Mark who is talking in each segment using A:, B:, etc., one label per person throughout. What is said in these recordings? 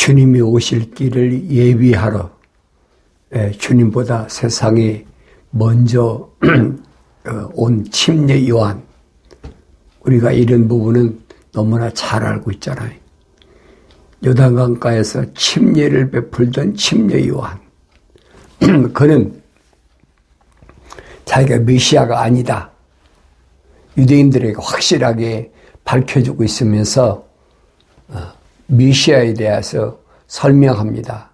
A: 주님이 오실 길을 예비하러 주님보다 세상에 먼저 온 침례 요한, 우리가 이런 부분은 너무나 잘 알고 있잖아요. 요단강가에서 침례를 베풀던 침례 요한, 그는 자기가 메시아가 아니다, 유대인들에게 확실하게 밝혀주고 있으면서 메시아에 대해서 설명합니다.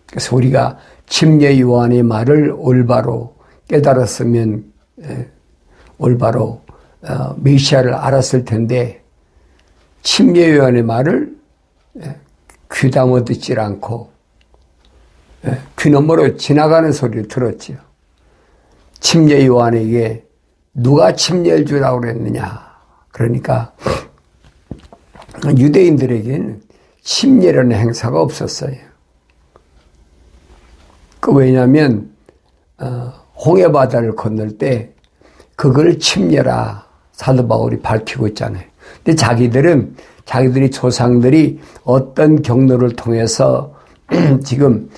A: 그래서 우리가 침례 요한의 말을 올바로 깨달았으면 올바로 메시아를 알았을 텐데, 침례 요한의 말을 귀담아 듣질 않고 귀 너머로 지나가는 소리를 들었지요. 침례 요한에게 누가 침례를 주라고 그랬느냐. 그러니까 유대인들에게는 침례라는 행사가 없었어요. 왜냐하면 홍해바다를 건널 때 그걸 침례라 사도 바울이 밝히고 있잖아요. 근데 자기들이 조상들이 어떤 경로를 통해서 지금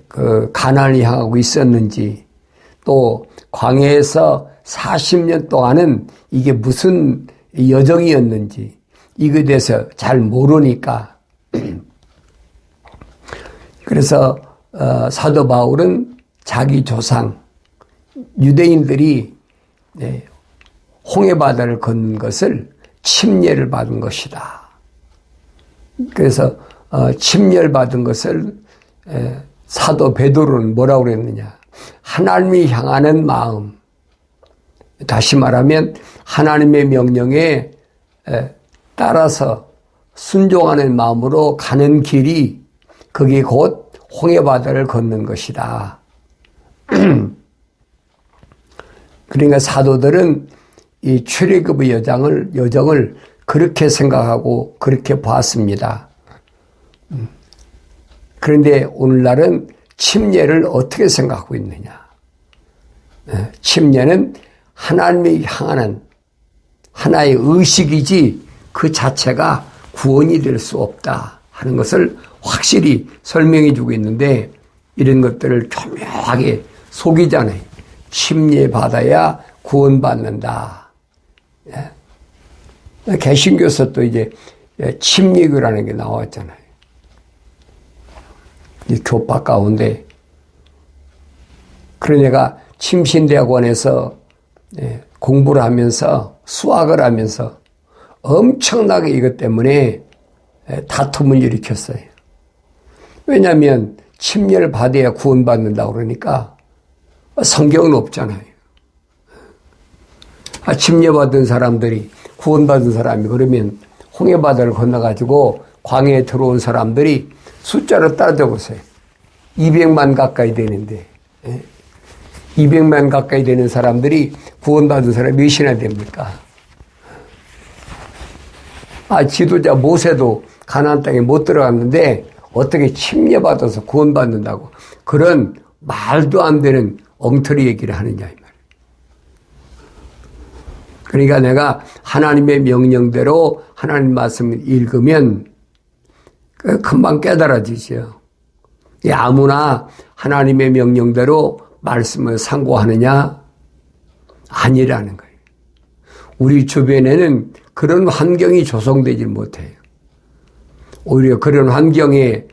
A: 그 가나안을 향하고 있었는지, 또 광야에서 40년 동안은 이게 무슨 여정이었는지 이거에 대해서 잘 모르니까 그래서 사도 바울은 자기 조상 유대인들이 홍해바다를 걷는 것을 침례를 받은 것이다. 그래서 침례를 받은 것을 사도 베드로는 뭐라고 그랬느냐. 하나님이 향하는 마음, 다시 말하면 하나님의 명령에 따라서 순종하는 마음으로 가는 길이, 그게 곧 홍해바다를 걷는 것이다. 그러니까 사도들은 이 출애굽의 여정을 그렇게 생각하고 그렇게 봤습니다. 그런데 오늘날은 침례를 어떻게 생각하고 있느냐. 침례는 하나님이 향하는 하나의 의식이지 그 자체가 구원이 될 수 없다 하는 것을 확실히 설명해 주고 있는데, 이런 것들을 교묘하게 속이잖아요. 침례 받아야 구원받는다. 개신교에서 또 이제 침례교라는 게 나왔잖아요. 이 교파 가운데. 그런 애가 침신대학원에서 공부를 하면서 수학을 하면서 엄청나게 이것 때문에 다툼을 일으켰어요. 왜냐하면 침례를 받아야 구원받는다고 그러니까 성경은 없잖아요. 침례받은 사람들이, 구원받은 사람이 그러면 홍해바다를 건너가지고 광야에 들어온 사람들이 숫자로 따져 보세요. 200만 가까이 되는데 200만 가까이 되는 사람들이 구원받은 사람이 몇이나 됩니까? 지도자 모세도 가나안 땅에 못 들어갔는데 어떻게 침례받아서 구원받는다고 그런 말도 안 되는 엉터리 얘기를 하느냐 이 말이에요. 그러니까 내가 하나님의 명령대로 하나님 말씀을 읽으면 금방 깨달아지죠. 아무나 하나님의 명령대로 말씀을 상고하느냐? 아니라는 거예요. 우리 주변에는 그런 환경이 조성되지 못해요. 오히려 그런 환경에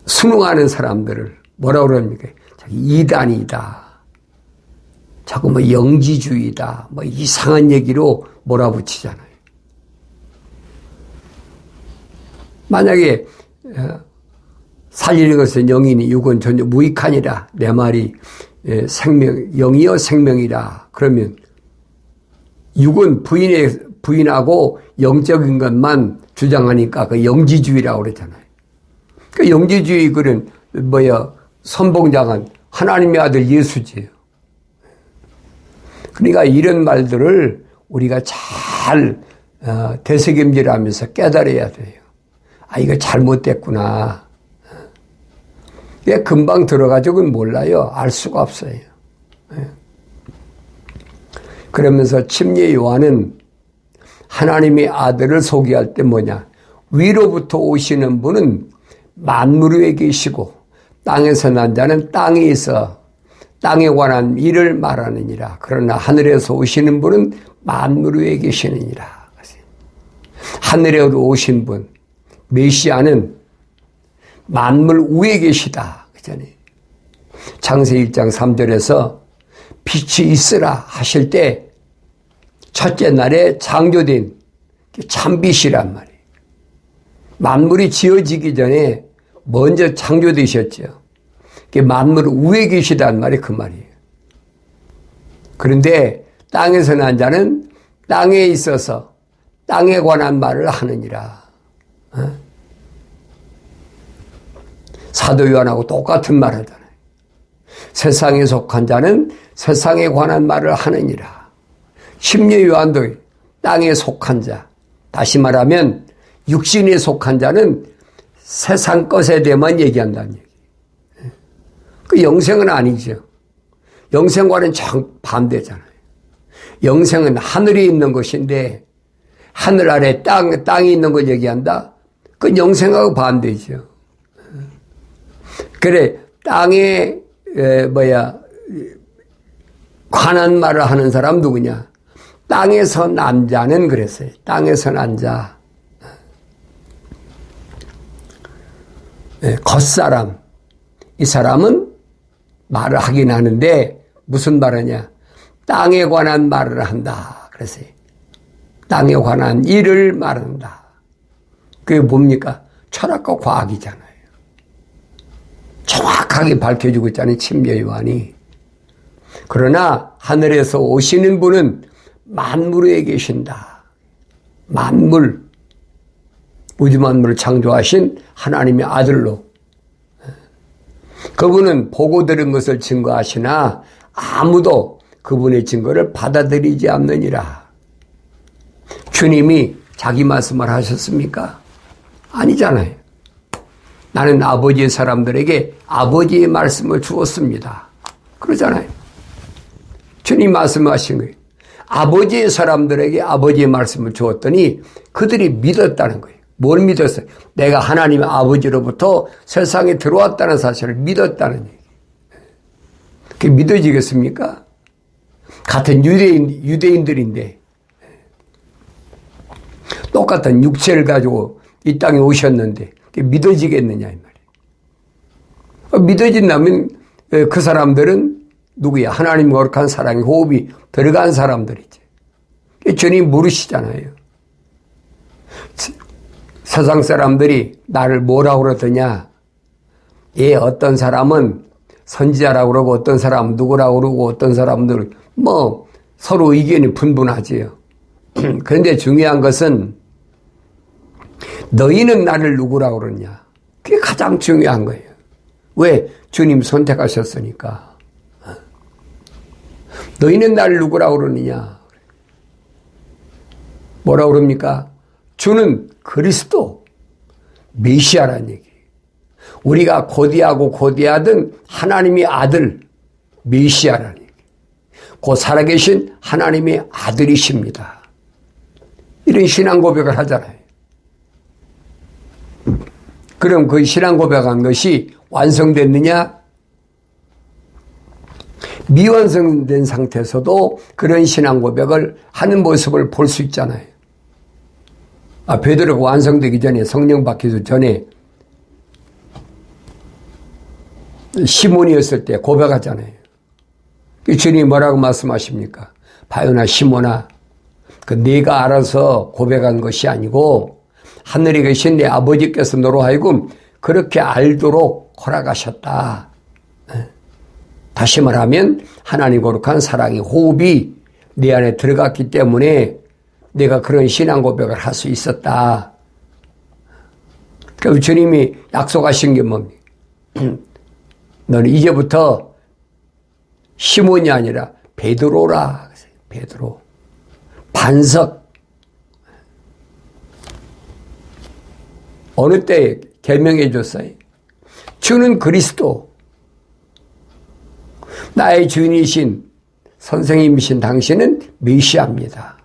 A: 순응하는 사람들을 뭐라고 그럽니까? 이단이다. 자꾸 영지주의다. 이상한 얘기로 몰아붙이잖아요. 만약에 살리는 것은 영이니 육은 전혀 무익하니라. 내 말이 영이여 생명이라. 그러면 육은 부인하고 영적인 것만 주장하니까 그 영지주의라고 그랬잖아요. 그 영지주의 그런 선봉장은 하나님의 아들 예수지요. 그러니까 이런 말들을 우리가 잘 되새김질하면서 깨달아야 돼요. 이거 잘못됐구나. 금방 들어가지고는 몰라요. 알 수가 없어요. 그러면서 침례 요한은 하나님의 아들을 소개할 때 뭐냐? 위로부터 오시는 분은 만물 위에 계시고 땅에서 난 자는 땅에 있어 땅에 관한 일을 말하느니라. 그러나 하늘에서 오시는 분은 만물 위에 계시느니라. 하늘에로 오신 분, 메시아는 만물 위에 계시다. 그잖아요. 창세기 1장 3절에서 빛이 있으라 하실 때 첫째 날에 창조된 참빛이란 말이에요. 만물이 지어지기 전에 먼저 창조되셨죠. 만물 위에 계시단 말이 그 말이에요. 그런데 땅에서 난 자는 땅에 있어서 땅에 관한 말을 하느니라. 사도 요한하고 똑같은 말 하잖아요. 세상에 속한 자는 세상에 관한 말을 하느니라. 심려 요한도 땅에 속한 자, 다시 말하면 육신에 속한 자는 세상 것에 대해만 얘기한다는 얘기. 그 영생은 아니죠. 영생과는 정반대잖아요. 영생은 하늘에 있는 것인데 하늘 아래 땅에 있는 걸 얘기한다? 그건 영생하고 반대죠. 그래, 땅에 관한 말을 하는 사람 누구냐? 땅에서 난 자는 그랬어요. 땅에서 난 자. 겉사람. 이 사람은 말을 하긴 하는데 무슨 말하냐? 땅에 관한 말을 한다. 그랬어요. 땅에 관한 일을 말한다. 그게 뭡니까? 철학과 과학이잖아요. 정확하게 밝혀주고 있잖아요. 침례 요한이. 그러나 하늘에서 오시는 분은 만물 위에 계신다. 만물, 우주 만물을 창조하신 하나님의 아들로. 그분은 보고 들은 것을 증거하시나 아무도 그분의 증거를 받아들이지 않느니라. 주님이 자기 말씀을 하셨습니까? 아니잖아요. 나는 아버지의 사람들에게 아버지의 말씀을 주었습니다. 그러잖아요. 주님 말씀하신 거예요. 아버지의 사람들에게 아버지의 말씀을 주었더니 그들이 믿었다는 거예요. 뭘 믿었어요? 내가 하나님의 아버지로부터 세상에 들어왔다는 사실을 믿었다는 얘기예요. 그게 믿어지겠습니까? 같은 유대인들인데 똑같은 육체를 가지고 이 땅에 오셨는데 그게 믿어지겠느냐 이 말이에요. 믿어진다면 그 사람들은 누구야? 하나님 거룩한 사랑의 호흡이 들어간 사람들이지. 주님 물으시잖아요. 세상 사람들이 나를 뭐라고 그러더냐? 어떤 사람은 선지자라고 그러고 어떤 사람은 누구라고 그러고 어떤 사람들은 서로 의견이 분분하지요. 그런데 중요한 것은 너희는 나를 누구라고 그러냐? 그게 가장 중요한 거예요. 왜? 주님 선택하셨으니까. 너희는 나를 누구라고 그러느냐? 뭐라고 그럽니까? 주는 그리스도, 메시아라는 얘기예요. 우리가 고대하든 하나님의 아들, 메시아라는 얘기예요. 곧 살아계신 하나님의 아들이십니다. 이런 신앙 고백을 하잖아요. 그럼 그 신앙 고백한 것이 완성됐느냐? 미완성된 상태에서도 그런 신앙 고백을 하는 모습을 볼 수 있잖아요. 베드로가 완성되기 전에, 성령 받기도 전에 시몬이었을 때 고백하잖아요. 주님이 뭐라고 말씀하십니까? 바요나 시몬아, 네가 알아서 고백한 것이 아니고 하늘에 계신 내 아버지께서 너로 하여금 그렇게 알도록 허락하셨다. 다시 말하면 하나님 거룩한 사랑의 호흡이 내 안에 들어갔기 때문에 내가 그런 신앙 고백을 할 수 있었다. 그래서 주님이 약속하신 게 뭡니까? 너는 이제부터 시몬이 아니라 베드로라. 베드로. 반석. 어느 때 결명해 줬어요? 주는 그리스도. 나의 주인이신 선생님이신 당신은 메시아입니다.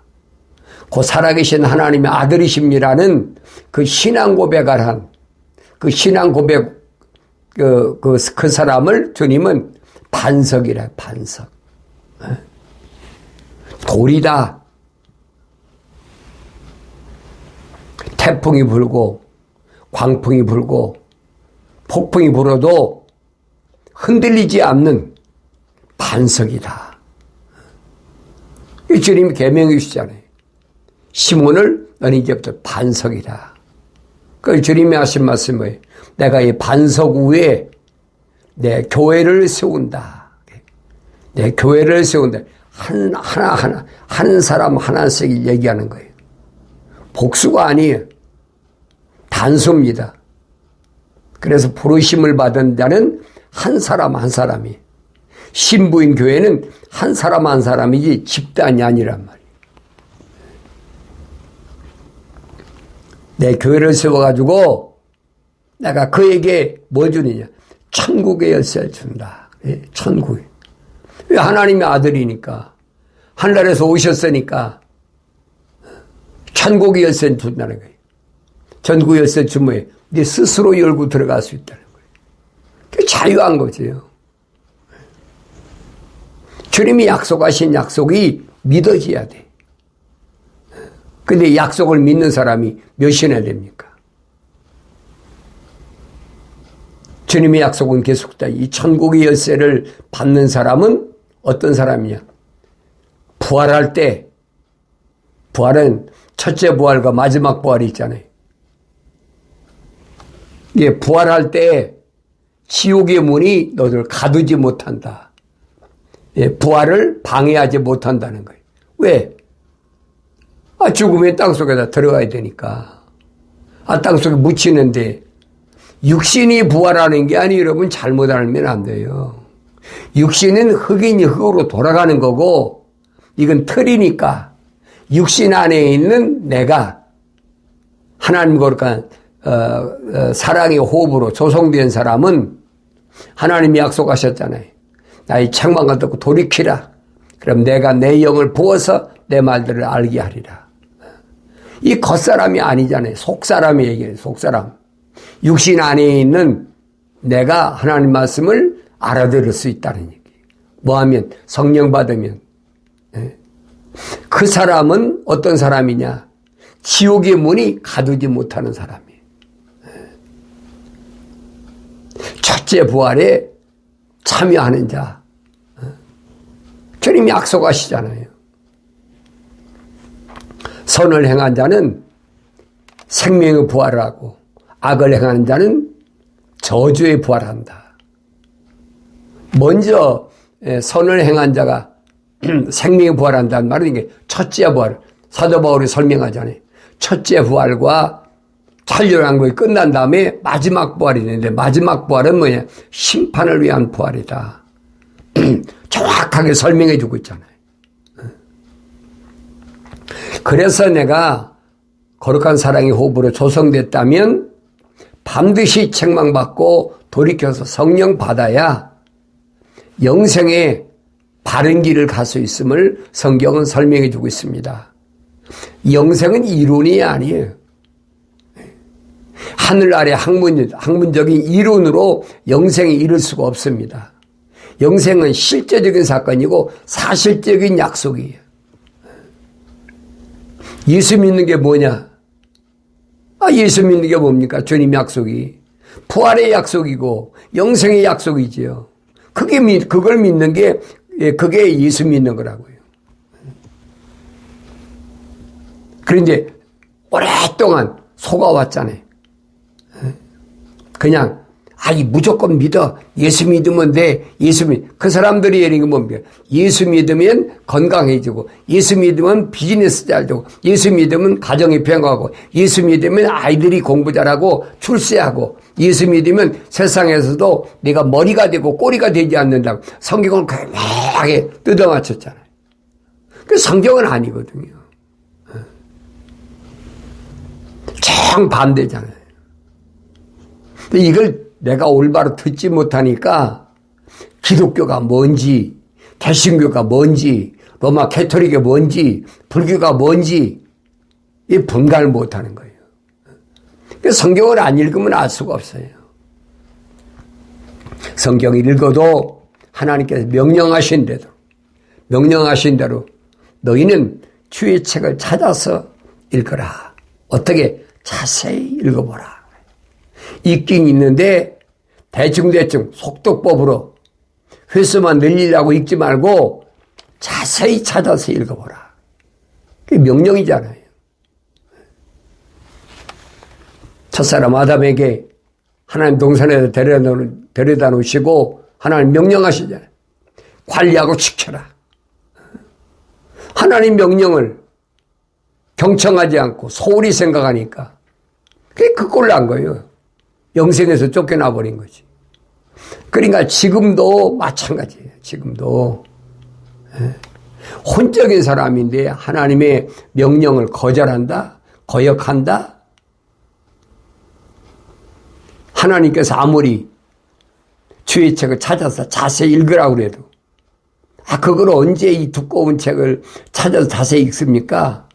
A: 그 살아계신 하나님의 아들이십니라는 그 신앙 고백을 한 그 신앙 고백 그 사람을 주님은 반석이라, 반석. 돌이다. 태풍이 불고 광풍이 불고 폭풍이 불어도 흔들리지 않는 반석이다. 이 주님이 계명해 주시잖아요. 시몬을 너는 이제부터 반석이다. 그 주님이 하신 말씀은 뭐예요? 내가 이 반석 위에 내 교회를 세운다. 내 교회를 세운다. 하나하나, 한 사람 하나씩 얘기하는 거예요. 복수가 아니에요. 단수입니다. 그래서 부르심을 받은 자는 한 사람 한 사람이. 신부인 교회는 한 사람 한 사람이지 집단이 아니란 말이에요. 내 교회를 세워가지고 내가 그에게 뭐 주느냐? 천국의 열쇠를 준다. 예, 천국에. 왜? 하나님의 아들이니까. 하늘에서 오셨으니까 천국의 열쇠를 준다는 거예요. 천국의 열쇠 주면 네 스스로 열고 들어갈 수 있다는 거예요. 그게 자유한 거지요. 주님이 약속하신 약속이 믿어져야 돼. 근데 약속을 믿는 사람이 몇이나 됩니까? 주님의 약속은 계속다. 이 천국의 열쇠를 받는 사람은 어떤 사람이냐? 부활할 때, 부활은 첫째 부활과 마지막 부활이 있잖아요. 예, 부활할 때 지옥의 문이 너를 가두지 못한다. 예, 부활을 방해하지 못한다는 거예요. 왜? 죽으면 땅속에다 들어가야 되니까. 땅속에 묻히는데 육신이 부활하는 게 아니, 여러분 잘못 알면 안 돼요. 육신은 흙이니 흙으로 돌아가는 거고, 이건 틀이니까 육신 안에 있는 내가 하나님 거룩한 사랑의 호흡으로 조성된 사람은 하나님이 약속하셨잖아요. 나의 책망을 듣고 돌이키라. 그럼 내가 내 영을 부어서 내 말들을 알게 하리라. 이 겉사람이 아니잖아요. 속사람이 얘기해요. 속사람. 육신 안에 있는 내가 하나님 말씀을 알아들을 수 있다는 얘기예요. 뭐하면? 성령 받으면. 그 사람은 어떤 사람이냐? 지옥의 문이 가두지 못하는 사람이에요. 첫째 부활에 참여하는 자. 주님이 약속하시잖아요. 선을 행한 자는 생명의 부활을 하고 악을 행하는 자는 저주의 부활한다. 먼저 선을 행한 자가 생명의 부활한다는 말은 이게 첫째 부활. 사도 바울이 설명하잖아요. 첫째 부활과 천년왕국이 끝난 다음에 마지막 부활이 있는데 마지막 부활은 뭐냐? 심판을 위한 부활이다. 정확하게 설명해 주고 있잖아요. 그래서 내가 거룩한 사랑의 호흡으로 조성됐다면 반드시 책망받고 돌이켜서 성령 받아야 영생의 바른 길을 갈 수 있음을 성경은 설명해 주고 있습니다. 영생은 이론이 아니에요. 하늘 아래 학문적인 이론으로 영생에 이를 수가 없습니다. 영생은 실제적인 사건이고 사실적인 약속이에요. 예수 믿는 게 뭐냐? 예수 믿는 게 뭡니까? 주님 약속이. 부활의 약속이고 영생의 약속이지요. 그걸 믿는 게, 그게 예수 믿는 거라고요. 그런데 오랫동안 속아왔잖아요. 그냥, 무조건 믿어. 예수 믿으면 돼. 그 사람들이 예린 건 뭡니까? 예수 믿으면 건강해지고, 예수 믿으면 비즈니스 잘 되고, 예수 믿으면 가정이 평화하고, 예수 믿으면 아이들이 공부 잘하고, 출세하고, 예수 믿으면 세상에서도 내가 머리가 되고 꼬리가 되지 않는다고 성경을 강하게 뜯어맞췄잖아요. 그 성경은 아니거든요. 정반대잖아요. 이걸 내가 올바로 듣지 못하니까 기독교가 뭔지, 개신교가 뭔지, 로마 캐토릭이 뭔지, 불교가 뭔지 이 분간을 못하는 거예요. 성경을 안 읽으면 알 수가 없어요. 성경을 읽어도 하나님께서 명령하신 대로 너희는 주의 책을 찾아서 읽어라. 어떻게? 자세히 읽어보라. 읽긴 읽는데 대충 속독법으로 횟수만 늘리려고 읽지 말고 자세히 찾아서 읽어보라. 그게 명령이잖아요. 첫사람 아담에게 하나님 동산에 데려다 놓으시고 하나님 명령하시잖아요. 관리하고 지켜라. 하나님 명령을 경청하지 않고 소홀히 생각하니까 그게 그 꼴로 한 거예요. 영생에서 쫓겨나 버린 거지. 그러니까 지금도 마찬가지예요. 지금도 혼적인 사람인데 하나님의 명령을 거절한다, 거역한다. 하나님께서 아무리 주의 책을 찾아서 자세히 읽으라고 그래도 그걸 언제 이 두꺼운 책을 찾아서 자세히 읽습니까?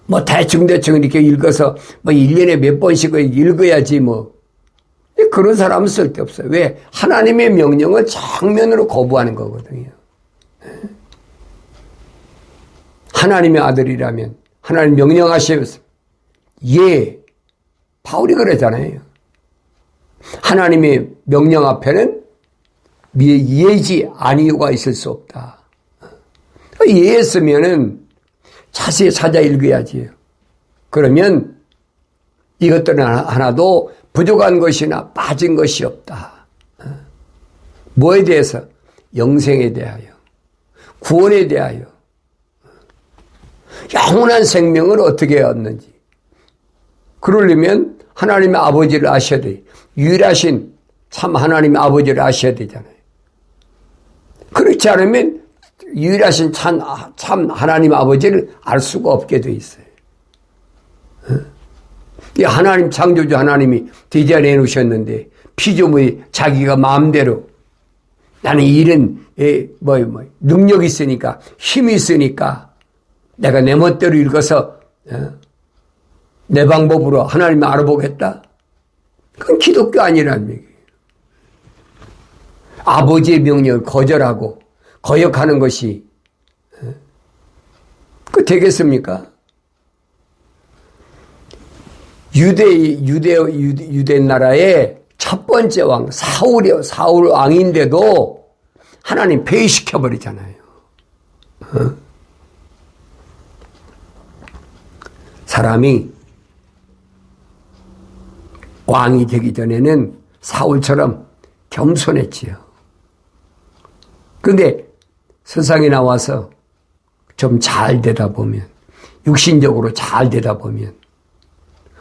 A: 뭐 대충 이렇게 읽어서 뭐 1년에 몇 번씩 읽어야지 뭐. 그런 사람은 쓸데없어요. 왜? 하나님의 명령을 정면으로 거부하는 거거든요. 하나님의 아들이라면 하나님 명령하시면서 예, 바울이 그러잖아요. 하나님의 명령 앞에는 예지 아니요가 있을 수 없다. 예했으면은 자세히 찾아 읽어야지요. 그러면 이것들은 하나도 부족한 것이나 빠진 것이 없다. 뭐에 대해서? 영생에 대하여, 구원에 대하여, 영원한 생명을 어떻게 얻는지. 그러려면 하나님의 아버지를 아셔야 돼요. 유일하신 참 하나님의 아버지를 아셔야 되잖아요. 그렇지 않으면 유일하신 참 하나님 아버지를 알 수가 없게 돼 있어요. 이 하나님 창조주 하나님이 디자인해 놓으셨는데 피조물이 자기가 마음대로 나는 이런 능력이 있으니까 힘이 있으니까 내가 내 멋대로 읽어서 내 방법으로 하나님을 알아보겠다. 그건 기독교 아니라는 얘기예요. 아버지의 명령을 거절하고 거역하는 것이 그 되겠습니까? 유대 나라의 첫 번째 왕 사울 왕인데도 하나님 폐위시켜 버리잖아요. 사람이 왕이 되기 전에는 사울처럼 겸손했지요. 그런데 세상에 나와서 좀 잘 되다 보면, 육신적으로 잘 되다 보면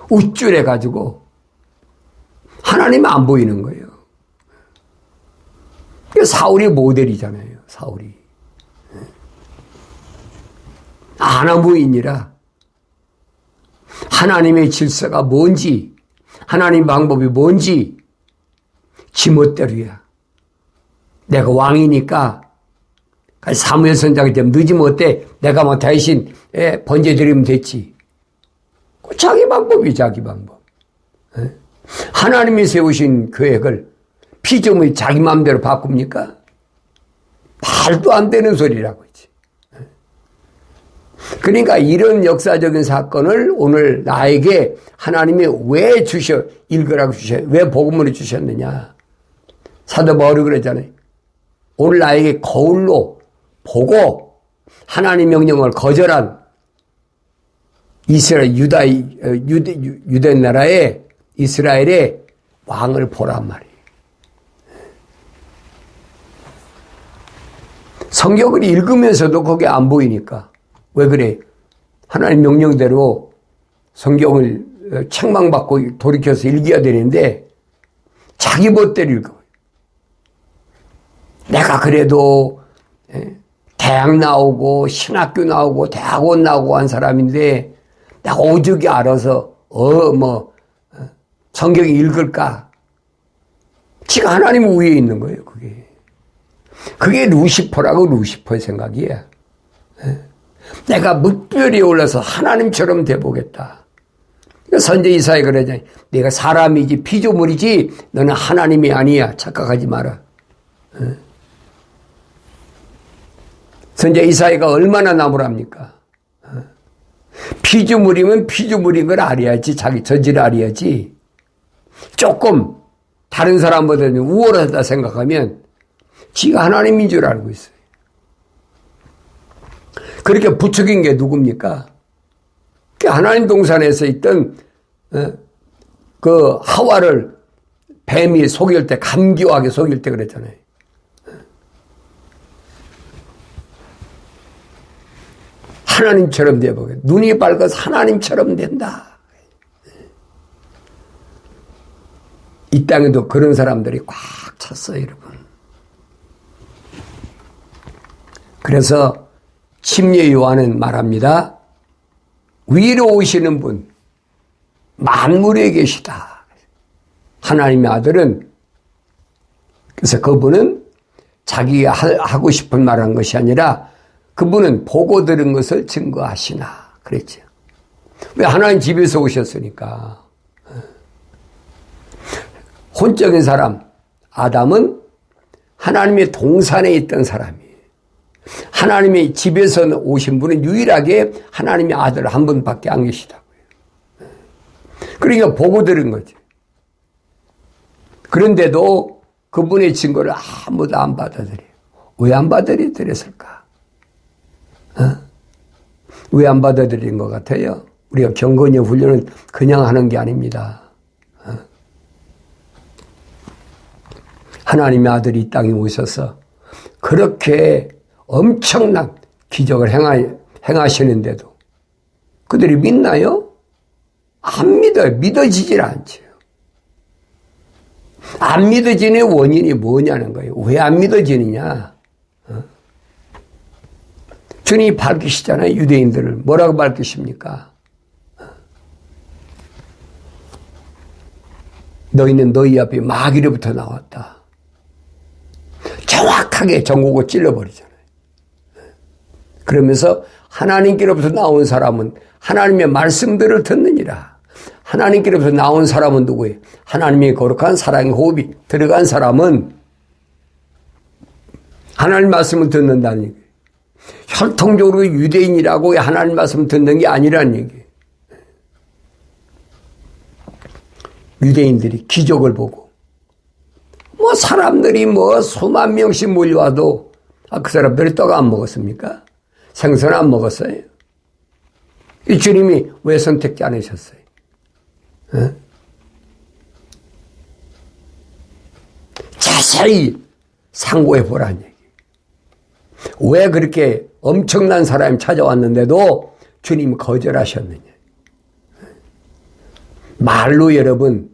A: 우쭐해가지고 하나님이 안 보이는 거예요. 사울이 모델이잖아요. 사울이 아나무인이라 하나님의 질서가 뭔지, 하나님 방법이 뭔지 지멋대로야. 내가 왕이니까 사무엘 선장이 되면 늦으면 어때? 내가 뭐 대신 번제드리면 됐지. 자기 방법이 자기 방법. 하나님이 세우신 계획을 피조물이 자기 마음대로 바꿉니까? 말도 안 되는 소리라고 했지. 그러니까 이런 역사적인 사건을 오늘 나에게 하나님이 왜 읽으라고 왜 복음을 주셨느냐. 사도 바울이 그랬잖아요. 오늘 나에게 거울로 보고 하나님 명령을 거절한 이스라엘 유대 나라의 이스라엘의 왕을 보란 말이에요. 성경을 읽으면서도 그게 안 보이니까. 왜 그래? 하나님 명령대로 성경을 책망받고 돌이켜서 읽어야 되는데 자기 멋대로 읽어요. 내가 그래도 대학 나오고 신학교 나오고 대학원 나오고 한 사람인데 내가 오죽이 알아서 성경 읽을까? 지가 하나님 위에 있는 거예요. 그게 루시퍼라고 루시퍼의 생각이에요. 내가 뭇별이 올라서 하나님처럼 돼보겠다. 선제 이사야 그러잖아요. 내가 사람이지 피조물이지 너는 하나님이 아니야. 착각하지 마라. 선제 이사야가 얼마나 나무랍니까? 피조물이면 피조물인 걸 알아야지. 자기 저지를 알아야지. 조금 다른 사람보다 우월하다 생각하면 지가 하나님인 줄 알고 있어요. 그렇게 부추긴 게 누굽니까? 하나님 동산에서 있던 그 하와를 뱀이 속일 때, 감기하게 속일 때 그랬잖아요. 하나님처럼 되어보게. 눈이 밝아서 하나님처럼 된다. 이 땅에도 그런 사람들이 꽉 찼어요, 여러분. 그래서 침례 요한은 말합니다. 위로 오시는 분, 만물에 계시다. 하나님의 아들은, 그래서 그분은 자기가 하고 싶은 말 한 것이 아니라 그분은 보고 들은 것을 증거하시나. 그랬죠. 왜? 하나님 집에서 오셨으니까. 혼적인 사람, 아담은 하나님의 동산에 있던 사람이에요. 하나님의 집에서 오신 분은 유일하게 하나님의 아들 한 분밖에 안 계시다고요. 그러니까 보고 들은 거죠. 그런데도 그분의 증거를 아무도 안 받아들여요. 왜 안 받아들였을까? 왜 안 받아들인 것 같아요? 우리가 경건의 훈련은 그냥 하는 게 아닙니다. 하나님의 아들이 이 땅에 오셔서 그렇게 엄청난 기적을 행하시는데도 그들이 믿나요? 안 믿어요. 믿어지질 않죠. 안 믿어지는 원인이 뭐냐는 거예요. 왜 안 믿어지느냐? 주님이 밝히시잖아요. 유대인들을. 뭐라고 밝히십니까? 너희는 너희 앞에 마귀로부터 나왔다. 정확하게 전국을 찔러버리잖아요. 그러면서 하나님께로부터 나온 사람은 하나님의 말씀들을 듣느니라. 하나님께로부터 나온 사람은 누구예요? 하나님의 거룩한 사랑의 호흡이 들어간 사람은 하나님 말씀을 듣는다는 얘기예요. 혈통적으로 유대인이라고 하나님 말씀을 듣는 게 아니라는 얘기예요. 유대인들이 기적을 보고 사람들이 수만 명씩 몰려와도 그 사람들이 떡 안 먹었습니까? 생선 안 먹었어요. 이 주님이 왜 선택지 않으셨어요? 자세히 상고해 보라는 얘기. 왜 그렇게 엄청난 사람이 찾아왔는데도 주님이 거절하셨느냐. 말로 여러분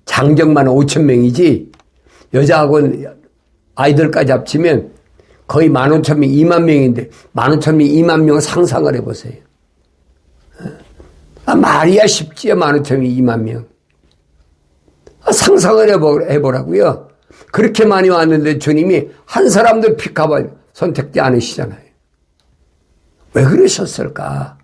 A: 장정만 5,000명이지 여자하고 아이들까지 합치면 거의 15,000명, 2만 명인데 15,000명, 2만 명을 상상을 해보세요. 말이야 쉽지요. 15,000명, 2만 명. 상상을 해보라고요. 그렇게 많이 왔는데 주님이 한 사람도 픽하고 선택지 않으시잖아요. 왜 그러셨을까?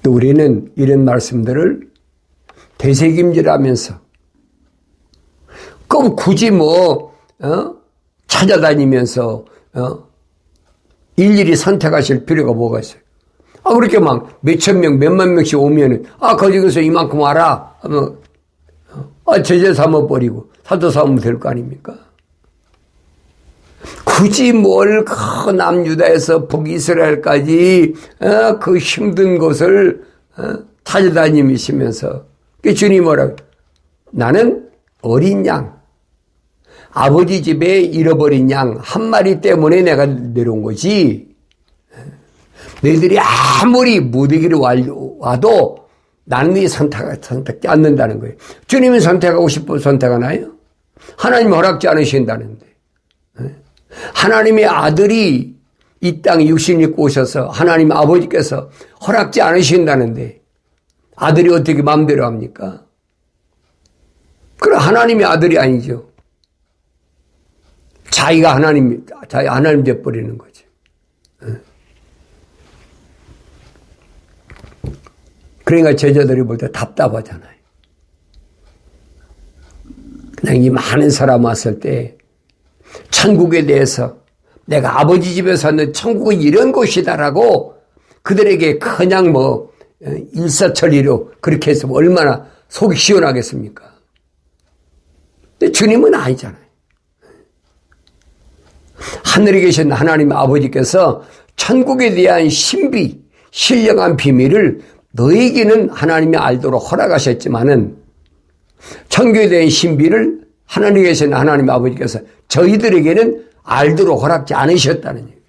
A: 또 우리는 이런 말씀들을 되새김질하면서 꼭 굳이 찾아다니면서 일일이 선택하실 필요가 뭐가 있어요? 그렇게 막 몇천 명, 몇만 명씩 오면은 거기서 이만큼 와라 하면 제재 삼아버리고 사도 삼으면 될 거 아닙니까? 굳이 그 남유다에서 북이스라엘까지 그 힘든 곳을 찾아다니시면서 주님이 뭐라고? 나는 어린 양, 아버지 집에 잃어버린 양 한 마리 때문에 내가 내려온 거지. 너희들이 아무리 무대기를 와도 나는 네 선택지 않는다는 거예요. 주님이 선택하고 싶어 선택하나요? 하나님 허락지 않으신다는데. 하나님의 아들이 이 땅에 육신 입고 오셔서 하나님 아버지께서 허락지 않으신다는데 아들이 어떻게 마음대로 합니까? 그럼 하나님의 아들이 아니죠. 자기가 하나님 돼버리는 거지. 그러니까 제자들이 볼 때 답답하잖아요. 그냥 이 많은 사람 왔을 때 천국에 대해서 내가 아버지 집에 사는 천국은 이런 곳이다라고 그들에게 그냥 일사천리로 그렇게 해서 얼마나 속이 시원하겠습니까? 근데 주님은 아니잖아요. 하늘에 계신 하나님 아버지께서 천국에 대한 신비, 신령한 비밀을 너에게는 하나님이 알도록 허락하셨지만은 천국에 대한 신비를 하나님에 계신 하나님 아버지께서 저희들에게는 알도록 허락지 않으셨다는 얘기예요.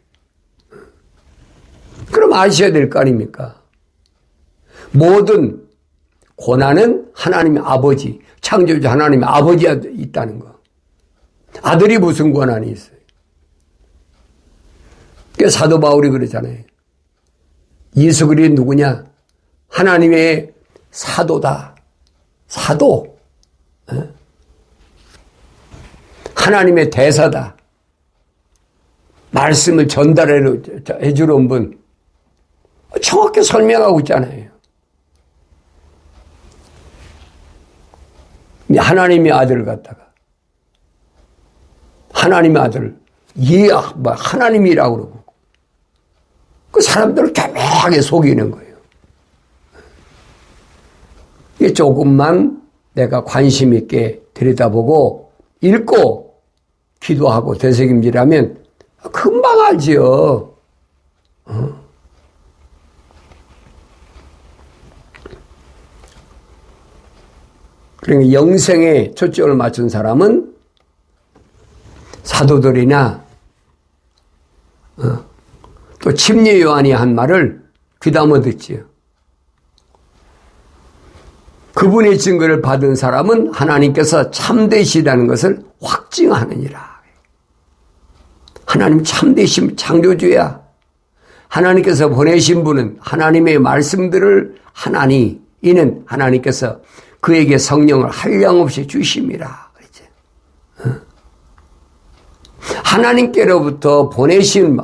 A: 그럼 아셔야 될 거 아닙니까? 모든 고난은 하나님의 아버지, 창조주 하나님의 아버지가 있다는 거. 아들이 무슨 고난이 있어요? 그래서 사도 바울이 그러잖아요. 예수 그리스도는 누구냐? 하나님의 사도다. 사도. 하나님의 대사다. 말씀을 전달해 주러 온 분. 정확히 설명하고 있잖아요. 하나님의 아들을 갖다가 하나님의 아들을 하나님이라고 그러고 그 사람들을 교묘하게 속이는 거예요. 이게 조금만 내가 관심 있게 들여다보고 읽고 기도하고 되새김질하면 금방 알지요. 그러니까 영생에 초점을 맞춘 사람은 사도들이나 또 침례 요한이 한 말을 귀담아 듣지요. 그분의 증거를 받은 사람은 하나님께서 참되시다는 것을 확증하느니라. 하나님 참되심 창조주야. 하나님께서 보내신 분은 하나님의 말씀들을 하나니 이는 하나님께서 그에게 성령을 한량없이 주심이라. 그랬죠. 하나님께서 보내신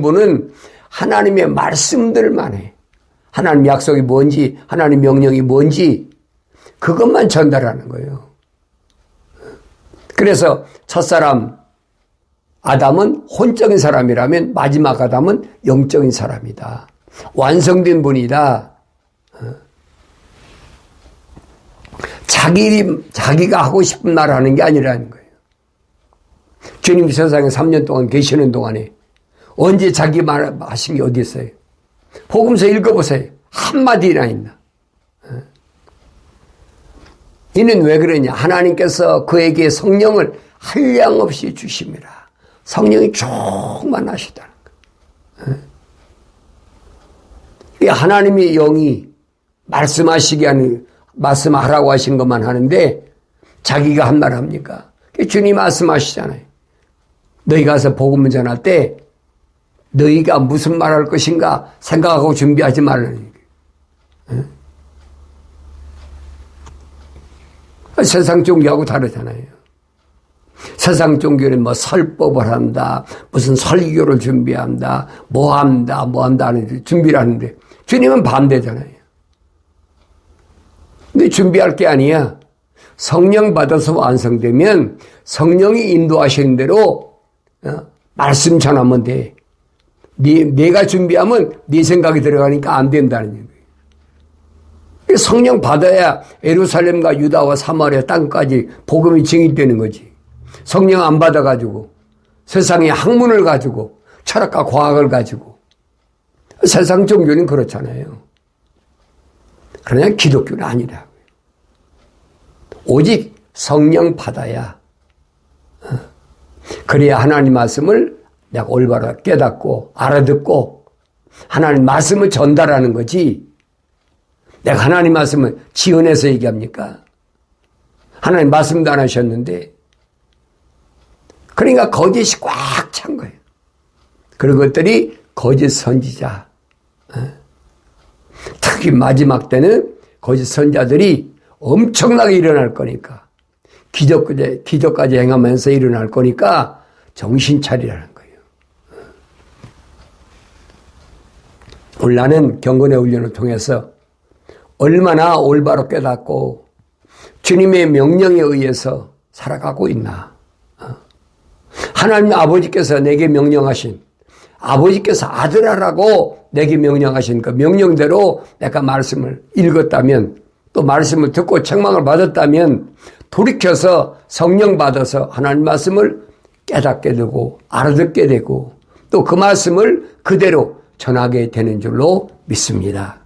A: 분은 하나님의 말씀들만 해. 하나님 약속이 뭔지, 하나님 명령이 뭔지 그것만 전달하는 거예요. 그래서 첫사람 아담은 혼적인 사람이라면 마지막 아담은 영적인 사람이다. 완성된 분이다. 자기가 하고 싶은 말 하는 게 아니라는 거예요. 주님 세상에 3년 동안 계시는 동안에 언제 자기 말 하신 게 어디 있어요? 복음서 읽어보세요. 한마디나 있나? 이는 왜 그러냐? 하나님께서 그에게 성령을 한량없이 주심이라. 성령이 충만하시다는 거예요. 하나님의 영이 말씀하라고 하신 것만 하는데 자기가 한 말 합니까? 주님 말씀하시잖아요. 너희 가서 복음을 전할 때 너희가 무슨 말 할 것인가 생각하고 준비하지 말라는 얘기예요. 세상 종교하고 다르잖아요. 세상 종교는 설법을 한다, 무슨 설교를 준비한다, 뭐 한다 하는 준비를 하는데 주님은 반대잖아요. 근데 준비할 게 아니야. 성령 받아서 완성되면 성령이 인도하시는 대로 말씀 전하면 돼. 내가 준비하면 네 생각이 들어가니까 안 된다는 얘기예요. 성령 받아야 예루살렘과 유다와 사마리아 땅까지 복음이 증인되는 거지. 성령 안 받아가지고 세상의 학문을 가지고 철학과 과학을 가지고 세상 종교는 그렇잖아요. 그러나 기독교는 아니라고요. 오직 성령 받아야 그래야 하나님 말씀을 내가 올바로 깨닫고 알아듣고 하나님 말씀을 전달하는 거지. 내가 하나님 말씀을 지어내서 얘기합니까? 하나님 말씀도 안 하셨는데. 그러니까 거짓이 꽉 찬 거예요. 그런 것들이 거짓 선지자. 특히 마지막 때는 거짓 선지자들이 엄청나게 일어날 거니까 기적까지 행하면서 일어날 거니까 정신 차리라는 거예요. 오늘 나는 경건의 훈련을 통해서 얼마나 올바로 깨닫고 주님의 명령에 의해서 살아가고 있나. 하나님 아버지께서 내게 명령하신, 아버지께서 아들아라고 내게 명령하신 그 명령대로 내가 말씀을 읽었다면, 또 말씀을 듣고 책망을 받았다면 돌이켜서 성령 받아서 하나님 말씀을 깨닫게 되고 알아듣게 되고 또 그 말씀을 그대로 전하게 되는 줄로 믿습니다.